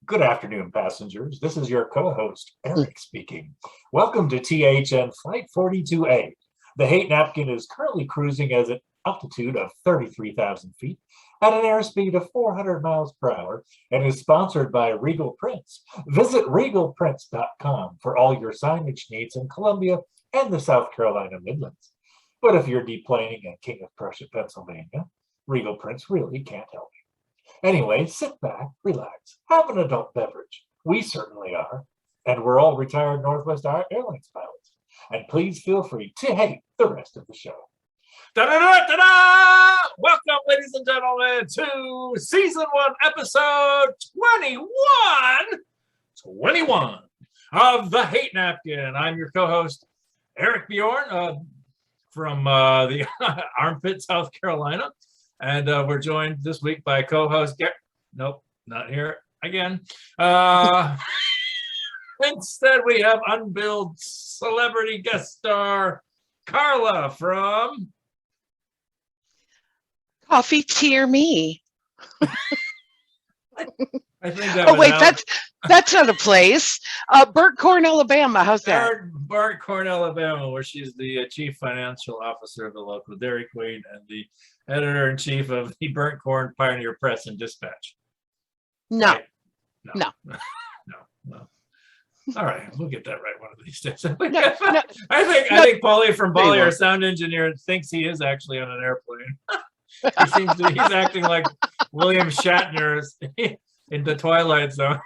Good afternoon, passengers. This is your co-host, Arik, speaking. Welcome to THN Flight 42A. The hate napkin is currently cruising at an altitude of 33,000 feet at an airspeed of 400 miles per hour and is sponsored by Regal Prints. Visit regalprints.com for all your signage needs in Columbia and the South Carolina Midlands. But if you're deplaning in King of Prussia, Pennsylvania, Regal Prints really can't help you. Anyway, sit back, relax, have an adult beverage. We certainly are. And we're all retired Northwest Airlines pilots. And please feel free to hate the rest of the show. Da-da-da-da-da! Welcome, ladies and gentlemen, to Season 1, Episode 21 of The Hate Napkin. I'm your co-host, Arik Bjorn, from the Armpit, South Carolina. And we're joined this week by co-host Garrett. Nope, not here again. Instead, we have unbilled celebrity guest star Carla from Coffee Tier Me. I think that. Oh wait, that's not a place. Burt Korn, Alabama. How's that? Burt Korn, Alabama, where she's the chief financial officer of the local Dairy Queen and the editor-in-chief of the Burt Korn Pioneer Press and Dispatch. No. Right? No. All right, we'll get that right one of these days. No. I think Pauly from Bali, our sound engineer, thinks he is actually on an airplane. He's acting like William Shatner in the Twilight Zone.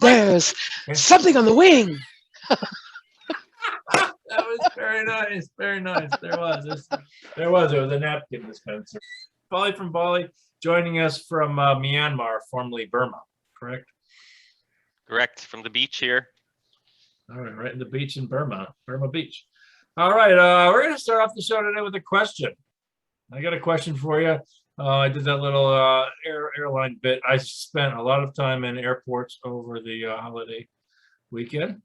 There's something on the wing. That was very nice. Very nice. There was. It was a napkin dispenser. Pauly from Bali joining us from Myanmar, formerly Burma, correct? Correct. From the beach here. All right in the beach in Burma Beach. All right, we're going to start off the show today with a question. I got a question for you. I did that little airline bit. I spent a lot of time in airports over the holiday weekend.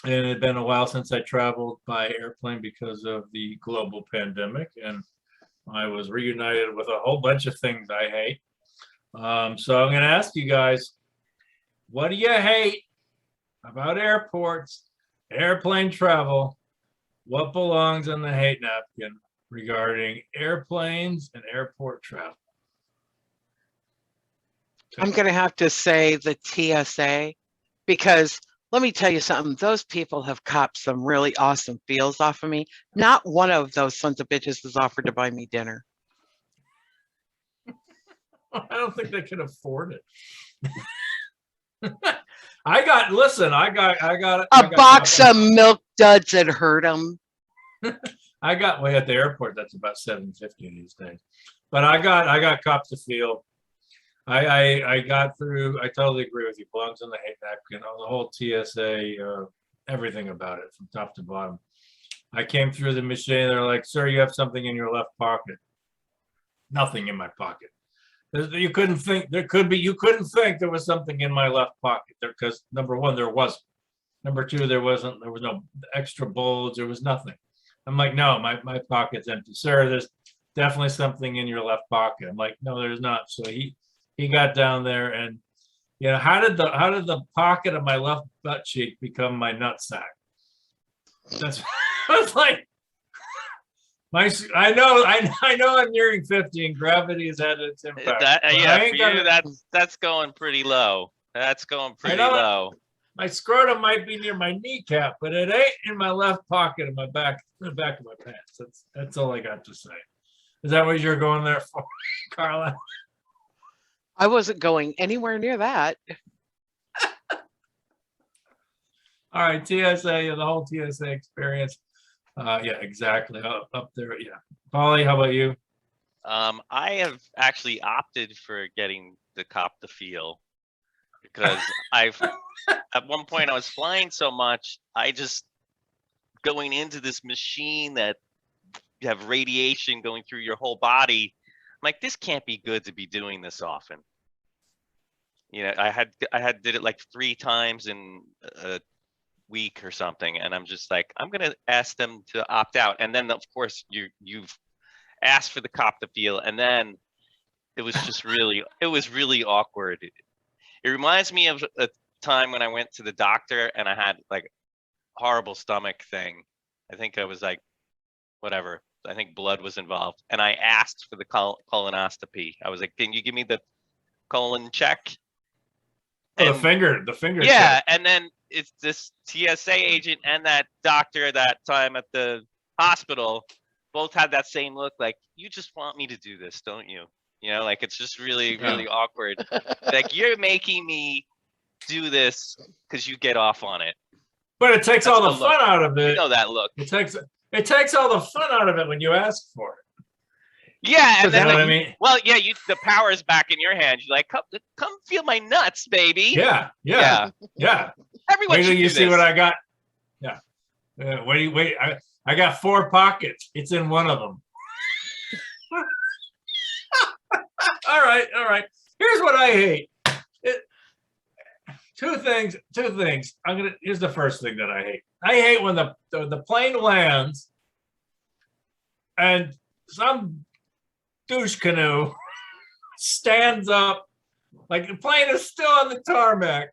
And it had been a while since I traveled by airplane because of the global pandemic. And I was reunited with a whole bunch of things I hate. So I'm going to ask you guys, what do you hate about airports, airplane travel? What belongs in the hate napkin regarding airplanes and airport travel? I'm going to have to say the TSA, because let me tell you something. Those people have copped some really awesome feels off of me. Not one of those sons of bitches has offered to buy me dinner. I don't think they can afford it. I got a box of milk duds and hurt them. I got way at the airport. That's about $7.50 these days. But I got cops to feel. I got through. I totally agree with you. Belongs in the hate napkin. The whole TSA, everything about it from top to bottom. I came through the machine. They're like, "Sir, you have something in your left pocket." Nothing in my pocket. You couldn't think there could be. You couldn't think there was something in my left pocket there because number one, there wasn't. Number two, there was no extra bulge. There was nothing. I'm like, no, my pocket's empty. Sir, there's definitely something in your left pocket. I'm like, no, there's not. So he got down there and, you know, how did the pocket of my left butt cheek become my nutsack? That's it's like I know I'm nearing 50 and gravity has had its impact. That's going pretty low. That's going pretty low. My scrotum might be near my kneecap, but it ain't in my left pocket in the back of my pants. That's all I got to say. Is that what you're going there for, Carla? I wasn't going anywhere near that. All right, TSA, the whole TSA experience. Yeah, exactly. Up there, yeah. Pauly, how about you? I have actually opted for getting the cop to feel because at one point I was flying so much, I just going into this machine that you have radiation going through your whole body. I'm like, this can't be good to be doing this often. You know, I had did it like 3 times in a week or something, and I'm just like, I'm gonna ask them to opt out. And then of course you've asked for the cop to feel, and then it was just really awkward. It reminds me of a time when I went to the doctor and I had like horrible stomach thing. I think I was like, whatever. I think blood was involved, and I asked for the colonoscopy. I was like, "Can you give me the colon check?" Oh, the finger. Yeah, check. and then it's this TSA agent and that doctor that time at the hospital both had that same look, like, you just want me to do this, don't you? You know, like, it's just really, really awkward. Like, you're making me do this because you get off on it. But it takes all the fun out of it. You know that look. It takes all the fun out of it when you ask for it. Yeah, and then what I mean? Well, yeah, the power is back in your hands. You're like, come feel my nuts, baby. Yeah. Everyone should do you this. see what I got? Yeah. Wait. I got 4 pockets. It's in one of them. All right. Here's what I hate. Two things. Here's the first thing that I hate. I hate when the plane lands and some douche canoe stands up, like the plane is still on the tarmac,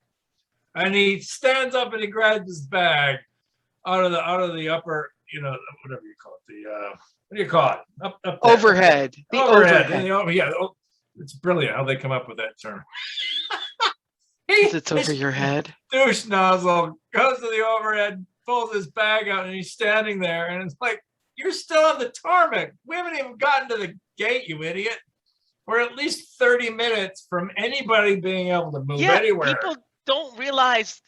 and he stands up and he grabs his bag out of the upper, whatever you call it, what do you call it? Up there. Overhead. The overhead. Yeah, it's brilliant how they come up with that term. It's over your head. Douche nozzle goes to the overhead, pulls his bag out, and he's standing there, and it's like, you're still on the tarmac. We haven't even gotten to the gate, you idiot. We're at least 30 minutes from anybody being able to move anywhere. People don't realize.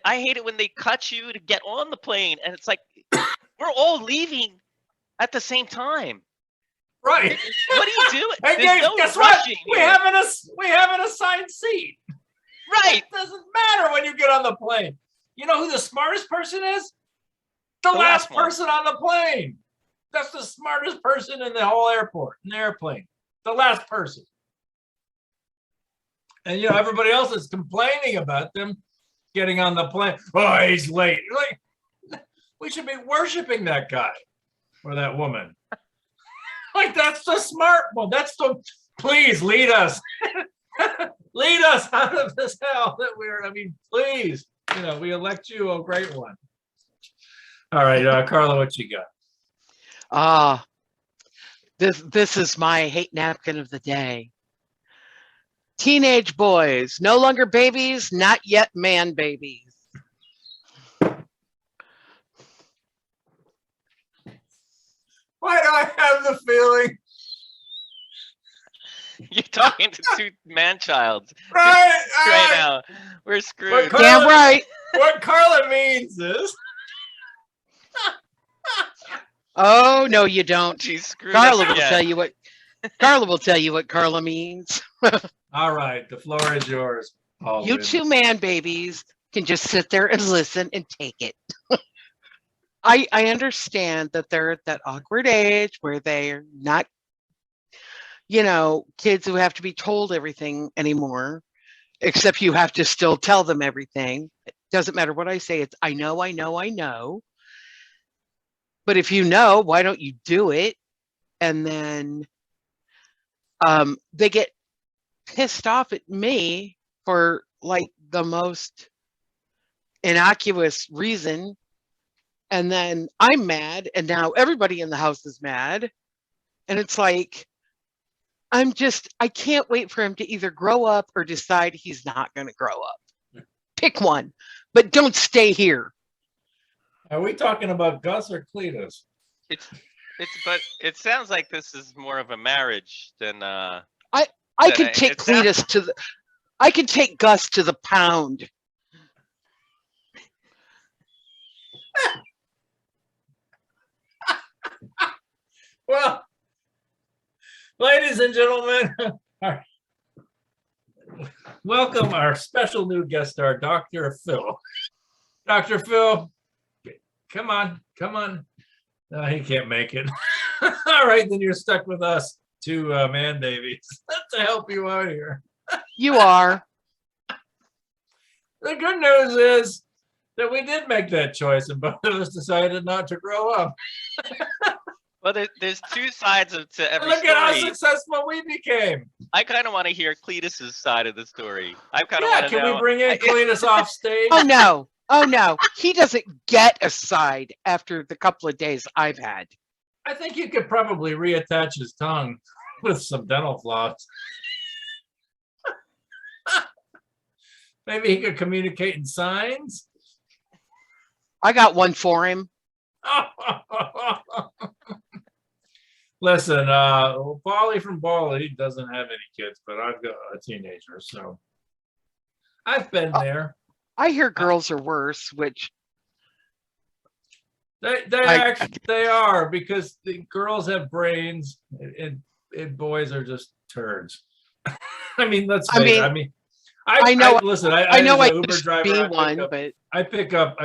I hate it when they cut you to get on the plane, and it's like we're all leaving at the same time. Right. What are you doing? Hey, guess what? We have an assigned seat. Right. It doesn't matter when you get on the plane. You know who the smartest person is? The last person on the plane. That's the smartest person in the whole airport, in the airplane. The last person. And everybody else is complaining about them getting on the plane. Oh, he's late. Like, we should be worshiping that guy or that woman. Like, that's the smart one. Please lead us. Lead us out of this hell that please. We elect you, a great one. All right, Carla, what you got? This is my hate napkin of the day. Teenage boys, no longer babies, not yet man babies. Why do I have the feeling? You're talking to 2 man-childs. Right now. We're screwed. Damn right. What Carla means is. Oh no, you don't. She's screwed. Carla will tell you what. Carla will tell you what Carla means. All right, the floor is yours, Pauly. You 2 man babies can just sit there and listen and take it. I understand that they're at that awkward age where they're not, kids who have to be told everything anymore, except you have to still tell them everything. It doesn't matter what I say. It's I know. But if you know, why don't you do it? And then they get pissed off at me for like the most innocuous reason. And then I'm mad. And now everybody in the house is mad. And it's like, I can't wait for him to either grow up or decide he's not going to grow up. Pick one, but don't stay here. Are we talking about Gus or Cletus? But it sounds like this is more of a marriage than I could take Cletus I could take Gus to the pound. Well, ladies and gentlemen, welcome our special new guest star, Dr. Phil. Dr. Phil, come on. No, he can't make it. All right, then you're stuck with us 2 man babies to help you out here. You are. The good news is that we did make that choice and both of us decided not to grow up. But there's two sides to every Look at how story. successful we became. I kind of want to hear Cletus's side of the story. I kind of Yeah, want to can know. we bring in Cletus off stage? Oh no. Oh no. He doesn't get a side after the couple of days I've had. I think you could probably reattach his tongue with some dental floss. Maybe he could communicate in signs. I got one for him. Listen, Pauly from Bali doesn't have any kids, but I've got a teenager, so I've been there. I hear girls are worse, which They are, because the girls have brains and boys are just turds. I mean, let's face it. I mean, I know. Listen, I know as I an Uber used to driver, be one, but I pick up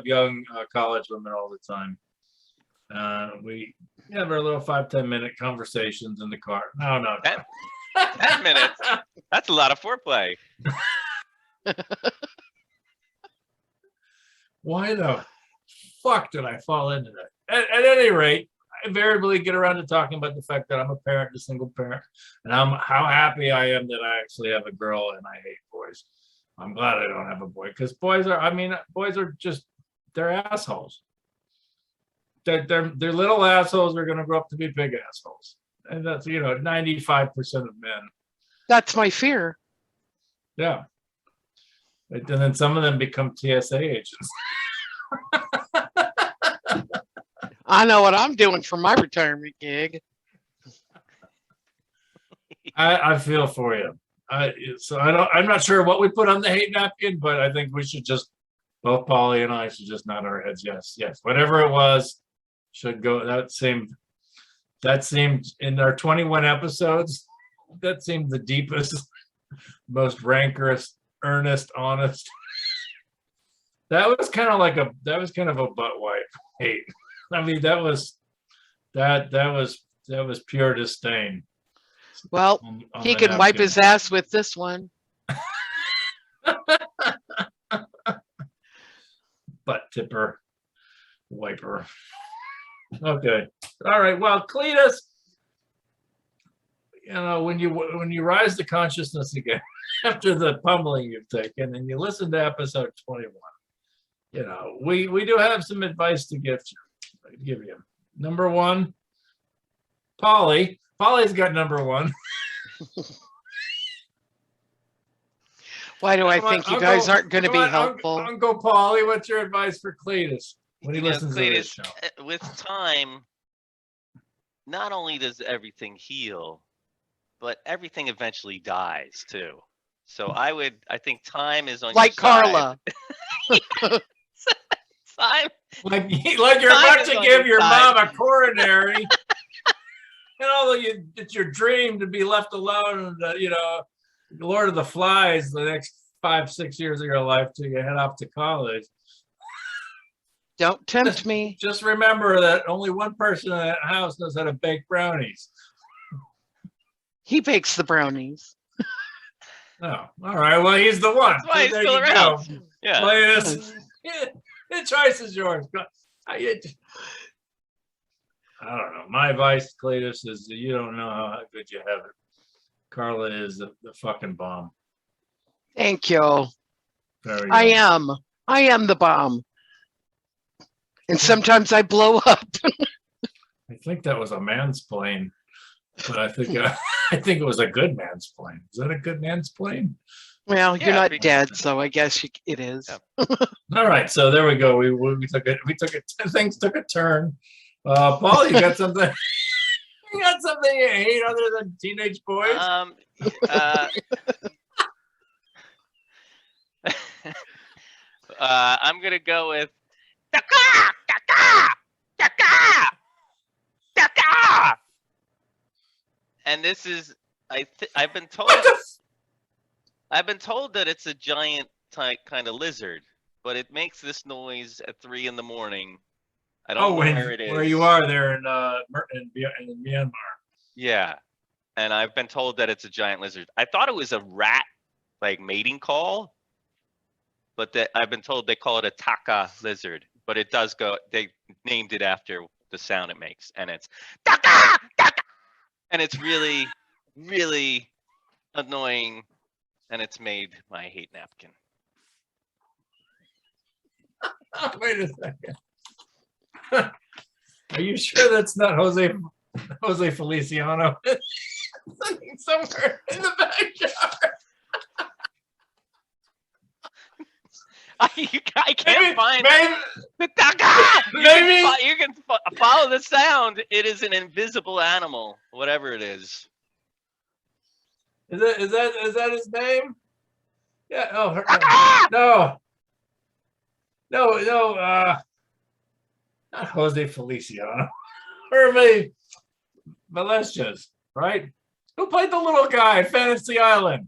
young college women all the time. We have our little 5-10 minute conversations in the car. No. 10 minutes. That's a lot of foreplay. Why the fuck did I fall into that? At any rate, I invariably get around to talking about the fact that I'm a parent, a single parent, and how happy I am that I actually have a girl and I hate boys. I'm glad I don't have a boy, because boys are just, they're assholes. They're little assholes are going to grow up to be big assholes. And that's, 95% of men. that's my fear. Yeah. And then some of them become TSA agents. I know what I'm doing for my retirement gig. I feel for you. I'm not sure what we put on the hate napkin, but I think we should just, both Pauly and I should just nod our heads. Yes. Whatever it was should go. That seemed in our 21 episodes, that seemed the deepest, most rancorous, earnest, honest. That was kind of a butt wipe hate. I mean, that was pure disdain. Well, he can wipe his ass with this one. Butt tipper, wiper. Okay. All right. Well, Cletus, when you rise to consciousness again after the pummeling you've taken and you listen to episode 21, we do have some advice to give you. Number one, Pauly. Pauly's got number one. Why do I think you guys aren't going to be helpful? Uncle Pauly, what's your advice for Cletus when he listens to this show? With time, not only does everything heal, but everything eventually dies too. So I think time is on your like Carla. Time, like you're about to give your mom a coronary. And although it's your dream to be left alone, Lord of the Flies the next 5-6 years of your life till you head off to college. Don't tempt me. Just remember that only one person in that house knows how to bake brownies. He bakes the brownies. Oh, all right. Well, he's the one. That's why he's still around. Yeah. The choice is yours. I don't know. My advice, Cletus, is that you don't know how good you have it. Carla is the fucking bomb. Thank you. I am the bomb. And sometimes I blow up. I think that was a mansplain, but I think it was a good mansplain. Is that a good mansplain? Well, you're not dead, so I guess it is. Yeah. All right, so there we go. We took it. Things took a turn. Paul, you got something? You got something you hate other than teenage boys? I'm gonna go with Taka. And this is I've been told that it's a giant type kind of lizard, but it makes this noise at 3 in the morning. I don't know where it is. Where you are there in Myanmar. Yeah, and I've been told that it's a giant lizard. I thought it was a rat, like mating call, but I've been told they call it a taka lizard. But it does go. They named it after the sound it makes, and it's "Taka! Taka!" And it's really, really annoying, and it's made my hate napkin. Wait a second. Are you sure that's not Jose Feliciano? Somewhere in the backyard. I can't find maybe, you can follow the sound. It is an invisible animal, whatever it is. Is that his name? Yeah. Oh, no. Not Jose Feliciano. Hervé Villechaize, right? Who played the little guy at Fantasy Island?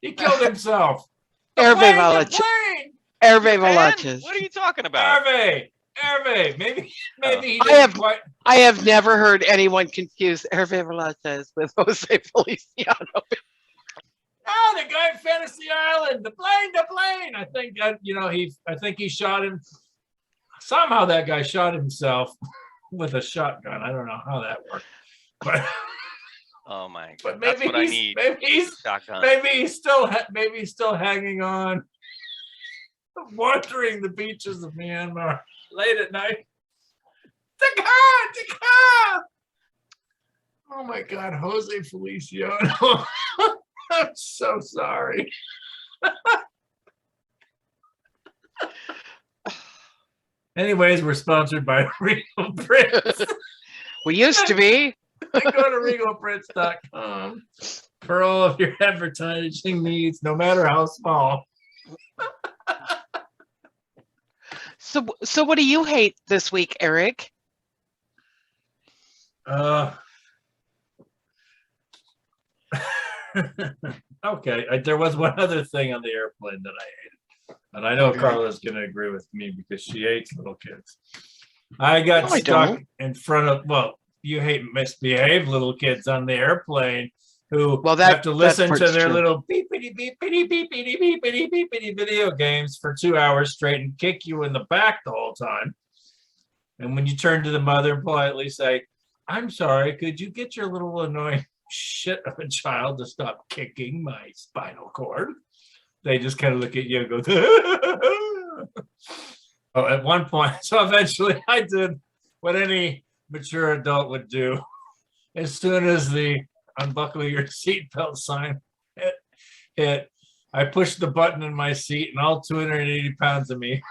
He killed himself. Hervé Villechaize. Hervé Villechaize. What are you talking about? Hervé. Maybe he I didn't quite. I have never heard anyone confuse Hervé Villechaize with Jose Feliciano. Oh, the guy at Fantasy Island, the plane. I think I think he shot him. Somehow that guy shot himself with a shotgun. I don't know how that worked, but oh my! But That's what I need. Maybe he's still hanging on, wandering the beaches of Myanmar late at night. Taka! Oh my God, Jose Feliciano. I'm so sorry. Anyways, we're sponsored by Regal Prints. We used to be. Go to regalprints.com for all of your advertising needs, no matter how small. So what do you hate this week, Arik? Okay, there was one other thing on the airplane that I hated. And I know Carla's going to agree with me because she hates little kids. I got stuck in front of, you hate misbehaved little kids on the airplane who have to listen to their little beepity beepity beepity beepity beepity video games for 2 hours straight and kick you in the back the whole time. And when you turn to the mother and politely say, "I'm sorry, could you get your little annoying shit of a child to stop kicking my spinal cord?" They just kind of look at you and go, oh, at one point. So eventually I did what any mature adult would do. As soon as the unbuckle your seatbelt sign hit, I pushed the button in my seat and all 280 pounds of me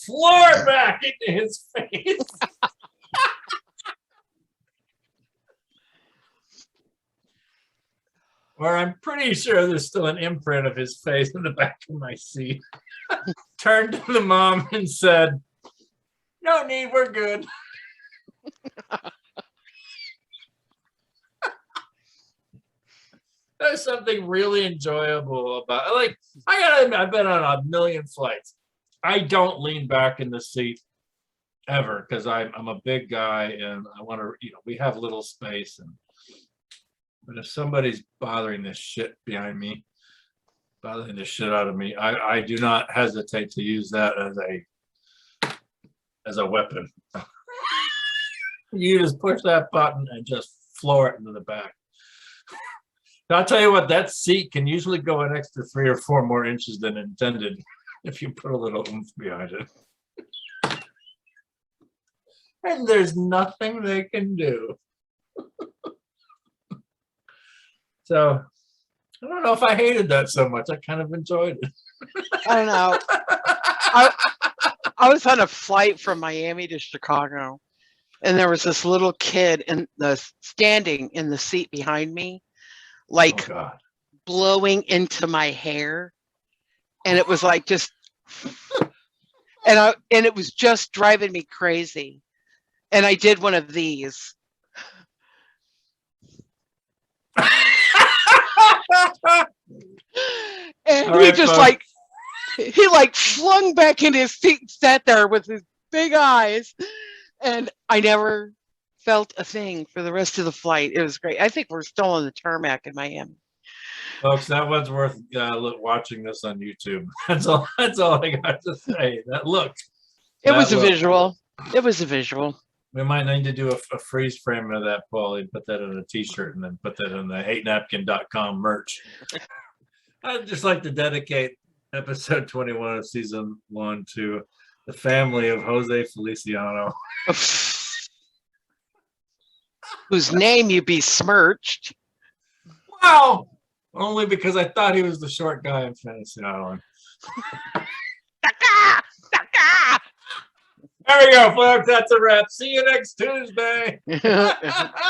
floored back into his face. Where I'm pretty sure there's still an imprint of his face in the back of my seat. Turned to the mom and said, "No need, we're good." There's something really enjoyable about, like, I gotta admit, I've been on a million flights. I don't lean back in the seat ever because I'm a big guy and I want to, we have little space. But if somebody's bothering the shit behind me, bothering the shit out of me, I do not hesitate to use that as a weapon. You just push that button and just floor it into the back. I'll tell you what, that seat can usually go an extra 3 or 4 more inches than intended if you put a little oomph behind it. And there's nothing they can do. So I don't know if I hated that so much. I kind of enjoyed it. I don't know. I was on a flight from Miami to Chicago, and there was this little kid standing in the seat behind me, like blowing into my hair, and it was like just, and it was just driving me crazy. And I did one of these. And he just flung back in his seat and sat there with his big eyes, and I never felt a thing for the rest of the flight. It was great. I think we're still on the tarmac in Miami. Folks, that one's worth watching this on YouTube. That's all I got to say. It was a visual. We might need to do a freeze frame of that, Pauly. Put that in a T-shirt and then put that in the hatenapkin.com merch. I'd just like to dedicate episode 21 of season 1 to the family of Jose Feliciano. Whose name you besmirched. Wow! Only because I thought he was the short guy in Fantasy Island. There we go, folks. That's a wrap. See you next Tuesday.